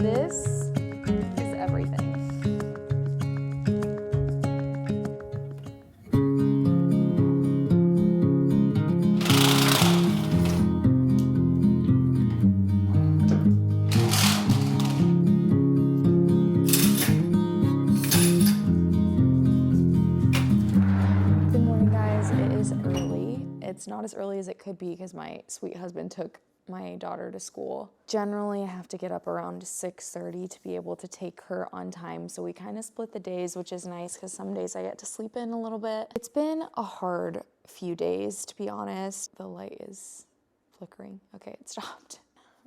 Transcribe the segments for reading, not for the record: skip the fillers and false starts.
This is everything. Good morning, guys. It is early. It's not as early as it could be because my sweet husband took my daughter to school. Generally, I have to get up around 6:30 to be able to take her on time. So we kind of split the days, which is nice because some days I get to sleep in a little bit. It's been a hard few days, to be honest. The light is flickering. Okay, it stopped.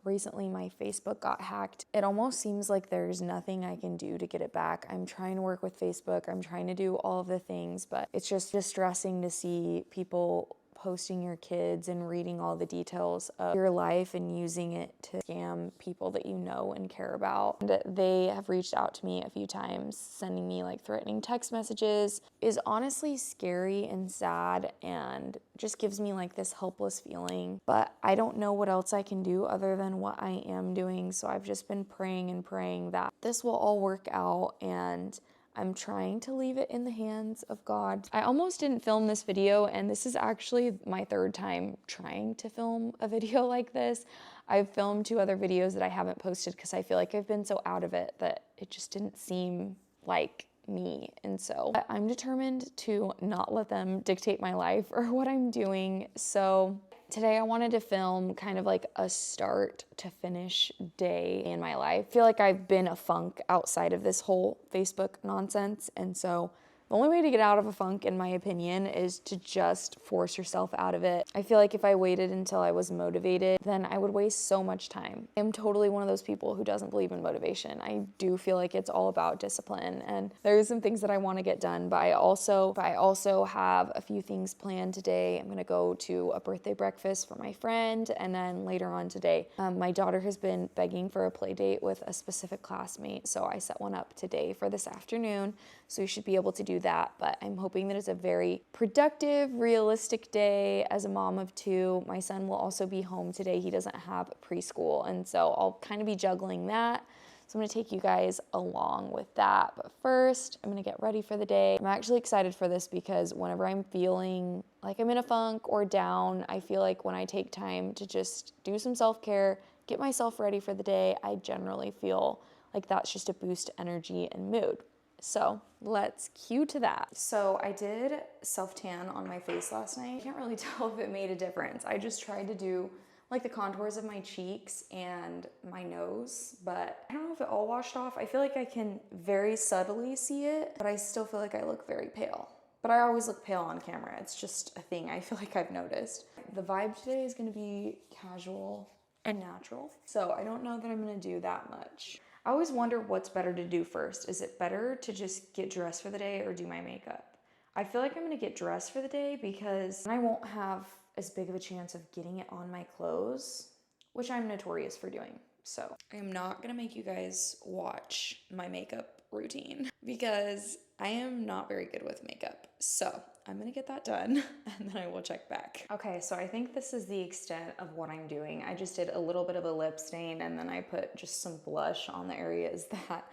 Recently, my Facebook got hacked. It almost seems like there's nothing I can do to get it back. I'm trying to work with Facebook. I'm trying to do all of the things, but it's just distressing to see people posting your kids and reading all the details of your life and using it to scam people that you know and care about. And they have reached out to me a few times, sending me like threatening text messages. Is honestly scary and sad and just gives me like this helpless feeling. But I don't know what else I can do other than what I am doing. So I've just been praying and praying that this will all work out, and I'm trying to leave it in the hands of God. I almost didn't film this video, and this is actually my third time trying to film a video like this. I've filmed 2 other videos that I haven't posted because I feel like I've been so out of it that it just didn't seem like me. And so I'm determined to not let them dictate my life or what I'm doing. So today I wanted to film kind of like a start to finish day in my life. I feel like I've been a funk outside of this whole Facebook nonsense. And so the only way to get out of a funk, in my opinion, is to just force yourself out of it. I feel like if I waited until I was motivated, then I would waste so much time. I'm totally one of those people who doesn't believe in motivation. I do feel like it's all about discipline, and there's some things that I want to get done, but I also have a few things planned today. I'm going to go to a birthday breakfast for my friend, and then later on today, my daughter has been begging for a play date with a specific classmate, so I set one up today for this afternoon. So you should be able to do that, but I'm hoping that it's a very productive, realistic day. As a mom of 2, my son will also be home today. He doesn't have preschool, and so I'll kind of be juggling that. So I'm gonna take you guys along with that. But first, I'm gonna get ready for the day. I'm actually excited for this because whenever I'm feeling like I'm in a funk or down, I feel like when I take time to just do some self-care, get myself ready for the day, I generally feel like that's just a boost to energy and mood. So let's cue to that. So I did self-tan on my face last night. I can't really tell if it made a difference. I just tried to do like the contours of my cheeks and my nose, but I don't know if it all washed off. I feel like I can very subtly see it, but I still feel like I look very pale. But I always look pale on camera. It's just a thing I feel like I've noticed. The vibe today is gonna be casual and natural. So I don't know that I'm gonna do that much. I always wonder what's better to do first. Is it better to just get dressed for the day or do my makeup? I feel like I'm gonna get dressed for the day because I won't have as big of a chance of getting it on my clothes, which I'm notorious for doing. So I am not gonna make you guys watch my makeup routine because I am not very good with makeup. So I'm gonna get that done and then I will check back. Okay, so I think this is the extent of what I'm doing. I just did a little bit of a lip stain and then I put just some blush on the areas that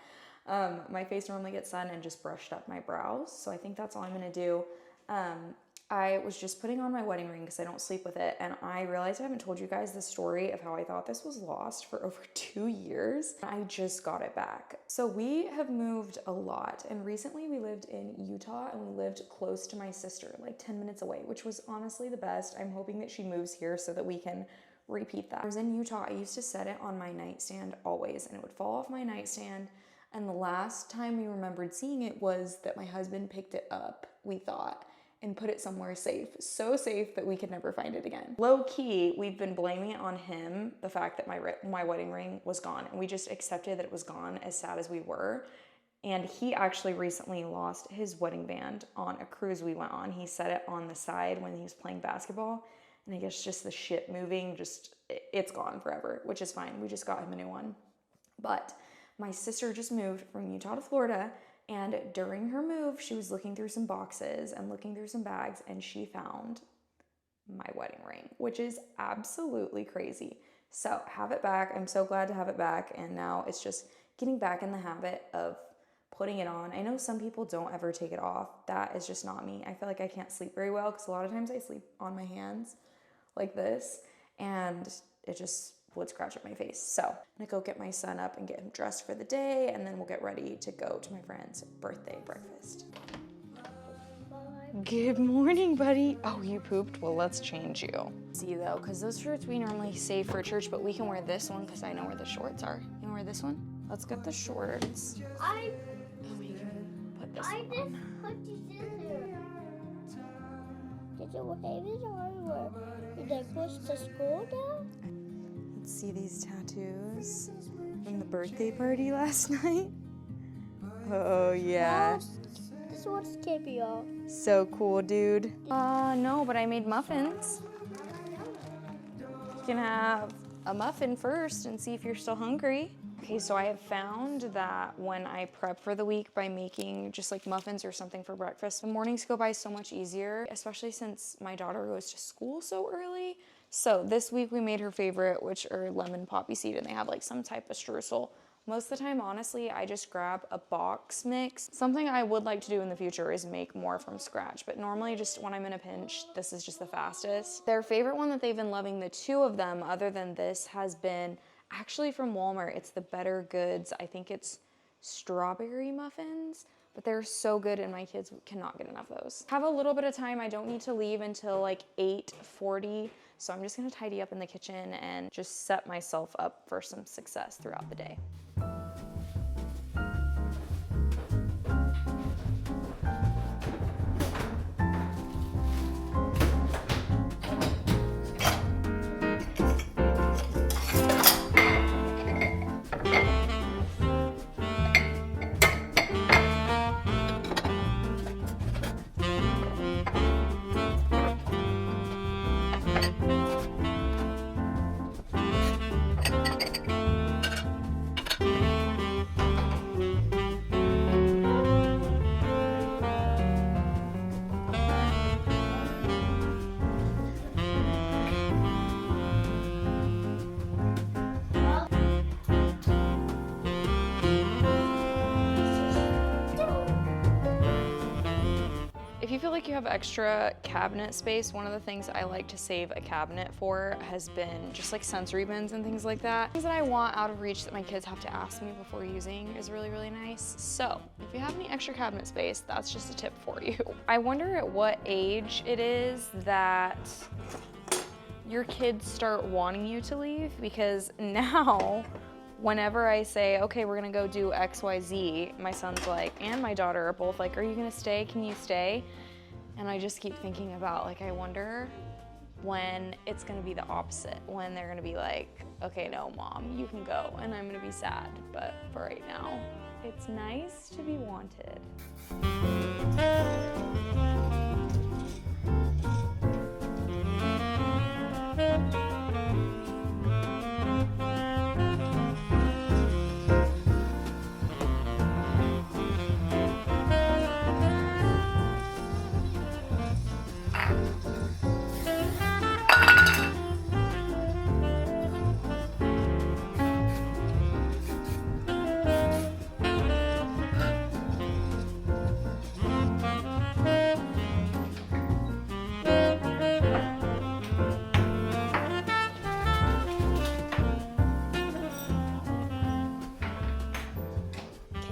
my face normally gets done and just brushed up my brows. So I think that's all I'm gonna do. I was just putting on my wedding ring because I don't sleep with it, and I realized I haven't told you guys the story of how I thought this was lost for over 2 years. I just got it back. So we have moved a lot, and recently we lived in Utah and we lived close to my sister, like 10 minutes away, which was honestly the best. I'm hoping that she moves here so that we can repeat that. I was in Utah. I used to set it on my nightstand always, and it would fall off my nightstand. And the last time we remembered seeing it was that my husband picked it up, we thought, and put it somewhere safe. So safe that we could never find it again. Low key, we've been blaming it on him, the fact that my wedding ring was gone. And we just accepted that it was gone, as sad as we were. And he actually recently lost his wedding band on a cruise we went on. He set it on the side when he was playing basketball. And I guess just the ship moving, it's gone forever, which is fine. We just got him a new one. But my sister just moved from Utah to Florida, and during her move, she was looking through some boxes and looking through some bags, and she found my wedding ring, which is absolutely crazy. So have it back. I'm so glad to have it back. And now it's just getting back in the habit of putting it on. I know some people don't ever take it off. That is just not me. I feel like I can't sleep very well because a lot of times I sleep on my hands like this and it just would scratch at my face. So I'm gonna go get my son up and get him dressed for the day, and then we'll get ready to go to my friend's birthday breakfast. Good morning, buddy. Oh, you pooped? Well, let's change you. See though, because those shirts we normally save for church, but we can wear this one because I know where the shorts are. You wanna wear this one? Let's get the shorts. Put this I one just on. put these in there. Did you wave it or did I push the scroll down? Let's see these tattoos from the birthday party last night. Oh yeah. This one's can't be off. So cool, dude. No, but I made muffins. You can have a muffin first and see if you're still hungry. Okay, so I have found that when I prep for the week by making just like muffins or something for breakfast, the mornings go by so much easier, especially since my daughter goes to school so early. So this week we made her favorite, which are lemon poppy seed, and they have like some type of streusel. Most of the time, honestly, I just grab a box mix. Something I would like to do in the future is make more from scratch, but normally just when I'm in a pinch, this is just the fastest. Their favorite one that they've been loving, the two of them, other than this, has been actually from Walmart. It's the Better Goods. I think it's strawberry muffins, but they're so good and my kids cannot get enough of those. Have a little bit of time. I don't need to leave until like 8:40. So I'm just gonna tidy up in the kitchen and just set myself up for some success throughout the day. If you feel like you have extra cabinet space, one of the things I like to save a cabinet for has been just like sensory bins and things like that. Things that I want out of reach that my kids have to ask me before using is really, really nice. So if you have any extra cabinet space, that's just a tip for you. I wonder at what age it is that your kids start wanting you to leave, because now whenever I say, okay, we're gonna go do XYZ, my son's like, and my daughter are both like, are you gonna stay? Can you stay? And I just keep thinking about, like, I wonder when it's gonna be the opposite, when they're gonna be like, okay, no, mom, you can go, and I'm gonna be sad. But for right now, it's nice to be wanted.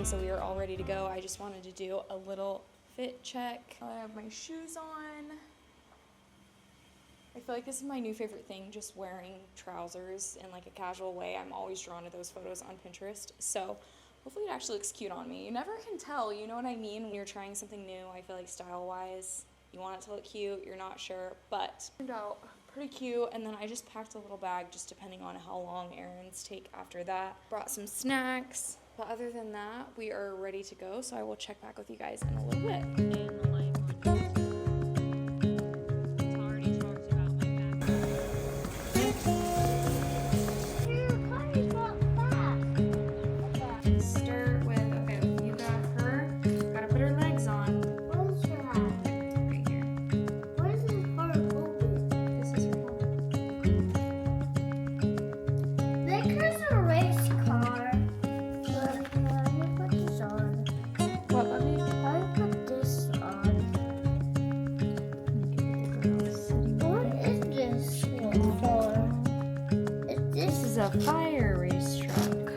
So we are all ready to go. I just wanted to do a little fit check. I have my shoes on. I feel like this is my new favorite thing, just wearing trousers in like a casual way. I'm always drawn to those photos on Pinterest. So hopefully it actually looks cute on me. You never can tell, you know what I mean? When you're trying something new, I feel like style-wise, you want it to look cute, you're not sure, but it turned out pretty cute. And then I just packed a little bag just depending on how long errands take after that. Brought some snacks. But other than that, we are ready to go, so I will check back with you guys in a little bit. Start with, okay, you got her. Gotta put her legs on. Where's your hat? Right here. Where's his heart open? This is her home. fire race truck.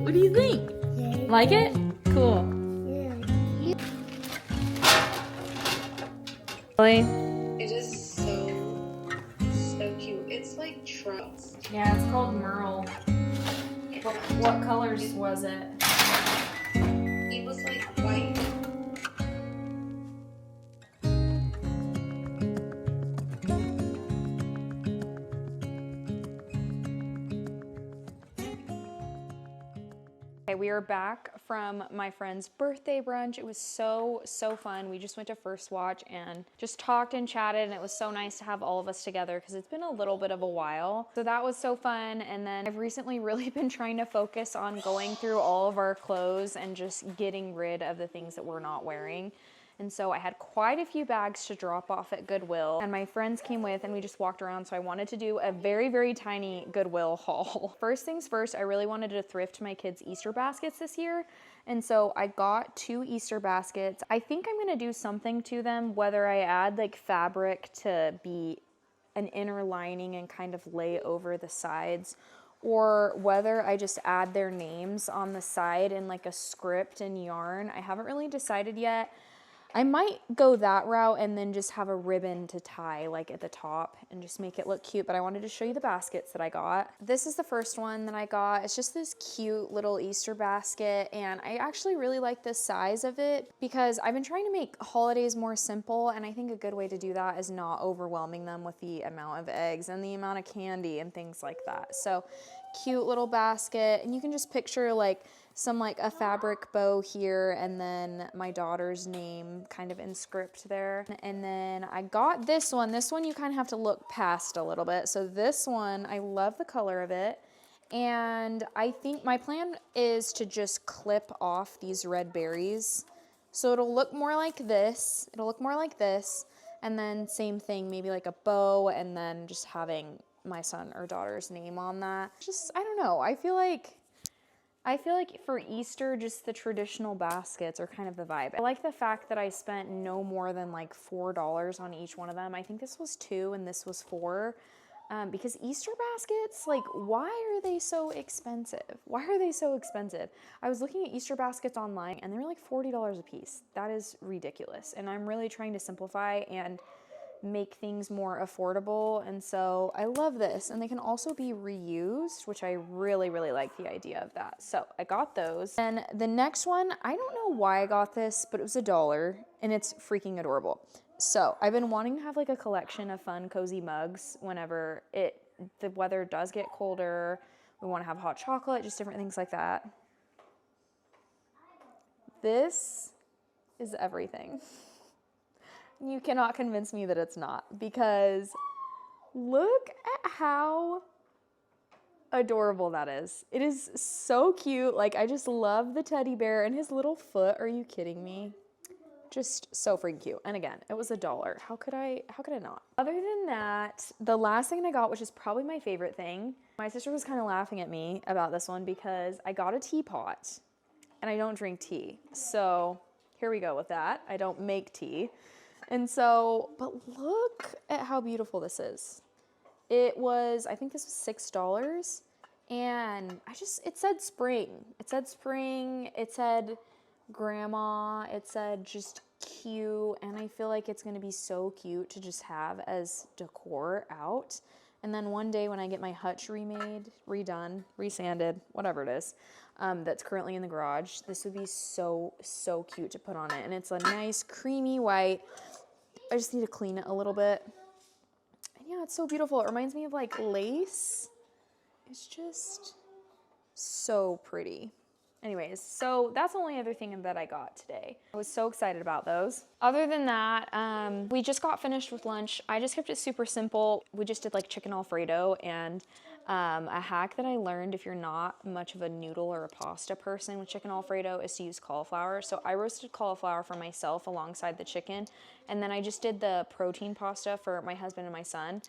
What do you think? Like it? Cool. Really? It is so cute. It's like trucks. Yeah, it's called Merle. What colors was it? It was like white. Okay, we are back from my friend's birthday brunch. It was so fun. We just went to First Watch and just talked and chatted, and it was so nice to have all of us together because it's been a little bit of a while. So that was so fun. And then I've recently really been trying to focus on going through all of our clothes and just getting rid of the things that we're not wearing. And so I had quite a few bags to drop off at Goodwill, and my friends came with and we just walked around. So I wanted to do a very tiny Goodwill haul. First things first, I really wanted to thrift my kids' Easter baskets this year. And so I got 2 Easter baskets. I think I'm gonna do something to them, whether I add like fabric to be an inner lining and kind of lay over the sides, or whether I just add their names on the side in like a script and yarn. I haven't really decided yet. I might go that route and then just have a ribbon to tie like at the top and just make it look cute, but I wanted to show you the baskets that I got. This is the first one that I got. It's just this cute little Easter basket, and I actually really like the size of it because I've been trying to make holidays more simple, and I think a good way to do that is not overwhelming them with the amount of eggs and the amount of candy and things like that. So cute little basket, and you can just picture like a fabric bow here, and then my daughter's name kind of in script there. And then I got this one. This one you kind of have to look past a little bit. So this one, I love the color of it. And I think my plan is to just clip off these red berries. So it'll look more like this. And then same thing, maybe like a bow, and then just having my son or daughter's name on that. Just, I don't know. I feel like for Easter, just the traditional baskets are kind of the vibe. I like the fact that I spent no more than like $4 on each one of them. I think this was 2 and this was 4. Because Easter baskets, like, why are they so expensive? I was looking at Easter baskets online and they're like $40 a piece. That is ridiculous. And I'm really trying to simplify and make things more affordable, and so I love this. And they can also be reused, which I really like the idea of that. So I got those. And the next one, I don't know why I got this, but it was $1 and it's freaking adorable. So I've been wanting to have like a collection of fun cozy mugs whenever the weather does get colder. We want to have hot chocolate, just different things like that. This is everything. You cannot convince me that it's not, because look at how adorable that is. It is so cute. Like, I just love the teddy bear and his little foot. Are you kidding me? Just so freaking cute. And again, it was $1. How could I not? Other than that, the last thing I got, which is probably my favorite thing, my sister was kind of laughing at me about this one because I got a teapot and I don't drink tea. So here we go with that. I don't make tea. And so, but look at how beautiful this is. I think this was $6, and it said spring. It said grandma, it said just cute, and I feel like it's gonna be so cute to just have as decor out. And then one day when I get my hutch remade, redone, resanded, whatever it is, that's currently in the garage, this would be so cute to put on it. And it's a nice creamy white. I just need to clean it a little bit. And yeah, it's so beautiful. It reminds me of like lace. It's just so pretty. Anyways, so that's the only other thing that I got today. I was so excited about those. Other than that, we just got finished with lunch. I just kept it super simple. We just did like chicken Alfredo, and a hack that I learned if you're not much of a noodle or a pasta person with chicken Alfredo is to use cauliflower. So I roasted cauliflower for myself alongside the chicken, and then I just did the protein pasta for my husband and my son.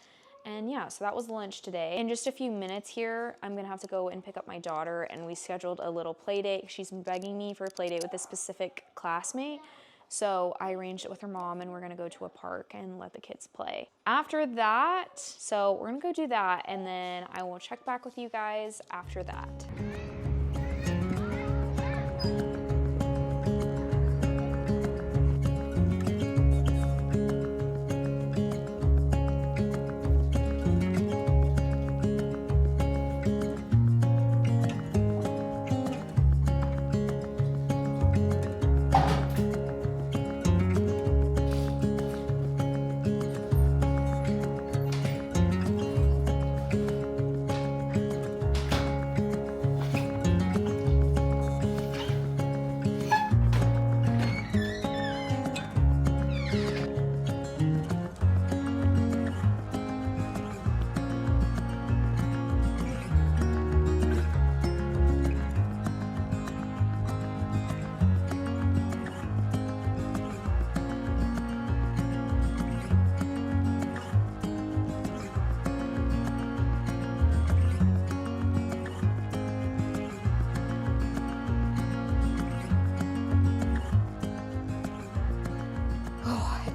And yeah, so that was lunch today. In just a few minutes here, I'm gonna have to go and pick up my daughter, and we scheduled a little play date. She's been begging me for a play date with a specific classmate. So I arranged it with her mom and we're gonna go to a park and let the kids play. After that, so we're gonna go do that and then I will check back with you guys after that.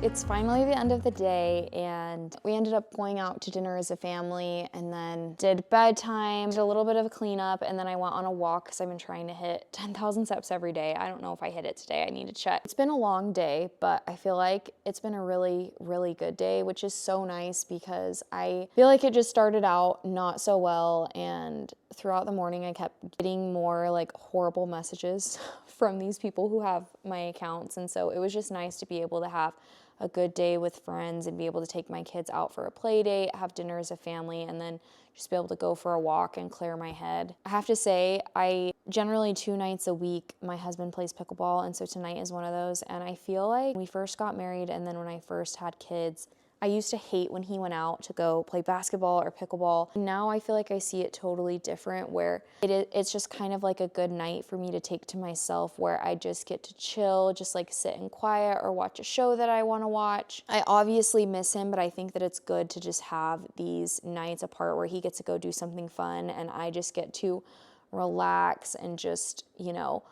It's finally the end of the day and we ended up going out to dinner as a family and then did bedtime, did a little bit of a cleanup, and then I went on a walk because I've been trying to hit 10,000 steps every day. I don't know if I hit it today. I need to check. It's been a long day, but I feel like it's been a really, really good day, which is so nice because I feel like it just started out not so well, and throughout the morning I kept getting more like horrible messages from these people who have my accounts, and so it was just nice to be able to have a good day with friends and be able to take my kids out for a play date, have dinner as a family, and then just be able to go for a walk and clear my head. I have to say, I generally 2 nights a week, my husband plays pickleball, and so tonight is one of those, and I feel like when we first got married and then when I first had kids, I used to hate when he went out to go play basketball or pickleball. Now I feel like I see it totally different, where it's just kind of like a good night for me to take to myself, where I just get to chill, just like sit in quiet or watch a show that I want to watch. I obviously miss him, but I think that it's good to just have these nights apart where he gets to go do something fun and I just get to relax and just, you know,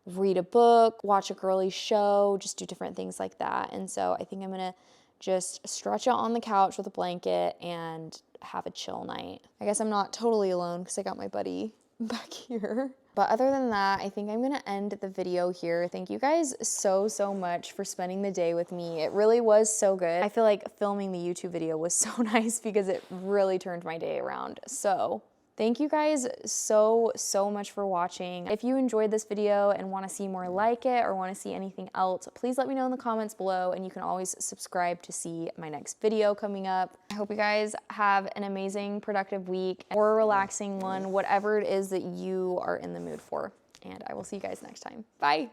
read a book, watch a girly show, just do different things like that. And so I think I'm gonna just stretch out on the couch with a blanket and have a chill night. I guess I'm not totally alone because I got my buddy back here. But other than that, I think I'm gonna end the video here. Thank you guys so much for spending the day with me. It really was so good. I feel like filming the YouTube video was so nice because it really turned my day around. So thank you guys so much for watching. If you enjoyed this video and want to see more like it or want to see anything else, please let me know in the comments below, and you can always subscribe to see my next video coming up. I hope you guys have an amazing, productive week or a relaxing one, whatever it is that you are in the mood for. And I will see you guys next time. Bye.